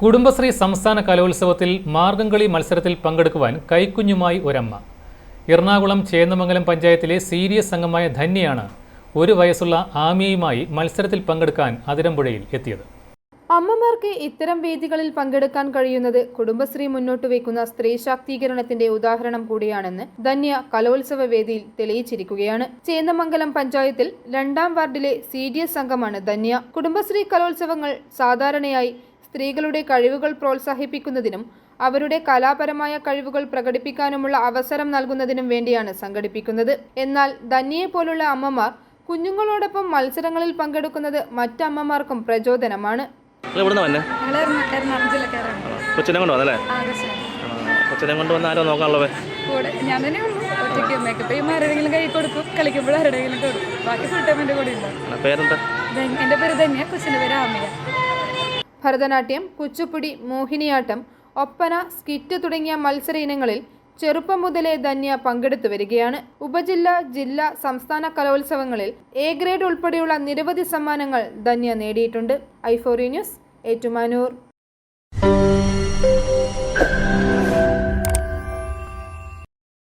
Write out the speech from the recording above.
കുടുംബശ്രീ സംസ്ഥാന കലോത്സവത്തിൽ മാർഗംകളി മത്സരത്തിൽ പങ്കെടുക്കുവാൻ കൈക്കുഞ്ഞുമായി ഒരമ്മ. എറണാകുളം ചേന്നമംഗലം പഞ്ചായത്തിലെ സീരിയസ് അംഗമായ ധന്യയാണ് 1 വയസ്സുള്ള ആമിയയുമായി മത്സരത്തിൽ പങ്കെടുക്കാൻ അതിരമ്പുഴയിൽ എത്തിയത്. അമ്മമാർക്ക് ഇത്തരം വേദികളിൽ പങ്കെടുക്കാൻ കഴിയുന്നത് കുടുംബശ്രീ മുന്നോട്ട് വയ്ക്കുന്ന സ്ത്രീ ശാക്തീകരണത്തിന്റെ ഉദാഹരണം കൂടിയാണെന്ന് ധന്യ കലോത്സവ വേദിയിൽ തെളിയിച്ചിരിക്കുകയാണ്. ചേന്നമംഗലം പഞ്ചായത്തിൽ 2ാം വാർഡിലെ സീരിയസ് അംഗമാണ് ധന്യ. കുടുംബശ്രീ കലോത്സവങ്ങൾ സാധാരണയായി സ്ത്രീകളുടെ കഴിവുകൾ പ്രോത്സാഹിപ്പിക്കുന്നതിനും അവരുടെ കലാപരമായ കഴിവുകൾ പ്രകടിപ്പിക്കാനുമുള്ള അവസരം നൽകുന്നതിനും വേണ്ടിയാണ് സംഘടിപ്പിക്കുന്നത്. എന്നാൽ ധന്യയെ പോലുള്ള അമ്മമാർ കുഞ്ഞുങ്ങളോടൊപ്പം മത്സരങ്ങളിൽ പങ്കെടുക്കുന്നത് മറ്റമ്മമാർക്കും പ്രചോദനമാണ്. കൊച്ചിനെ കൊണ്ട് വന്നല്ലേ? കൊച്ചിനെ കൊണ്ട് വന്ന ആരോ നോക്കാനുള്ളത്? ഞാൻ തന്നെ ഉള്ളൂ. ഒറ്റയ്ക്ക് മേക്കപ്പ് ചെയ്യുമ്പോൾ ആരുടെങ്കിലും കൈ കൊടുക്കും, കളിക്കുമ്പോൾ ആരുടെങ്കിലും കൊടുക്കും. ബാക്കി ഫുൾ ടൈം എൻ്റെ കൂടെ ഉണ്ട്. പേരെന്താ? എൻ്റെ പേര് ധന്യ, കൊച്ചിൻ്റെ പേര് ആമിയ. ഭരതനാട്യം, കുച്ചുപ്പുടി, മോഹിനിയാട്ടം, ഒപ്പന, സ്കിറ്റ് തുടങ്ങിയ മത്സര ഇനങ്ങളിൽ ചെറുപ്പം മുതലേ ധന്യ പങ്കെടുത്തു വരികയാണ്. ഉപജില്ല, ജില്ലാ, സംസ്ഥാന കലോത്സവങ്ങളിൽ എ ഗ്രേഡ് ഉൾപ്പെടെയുള്ള നിരവധി സമ്മാനങ്ങൾ ധന്യ നേടിയിട്ടുണ്ട്. i4 news, Ettumanoor.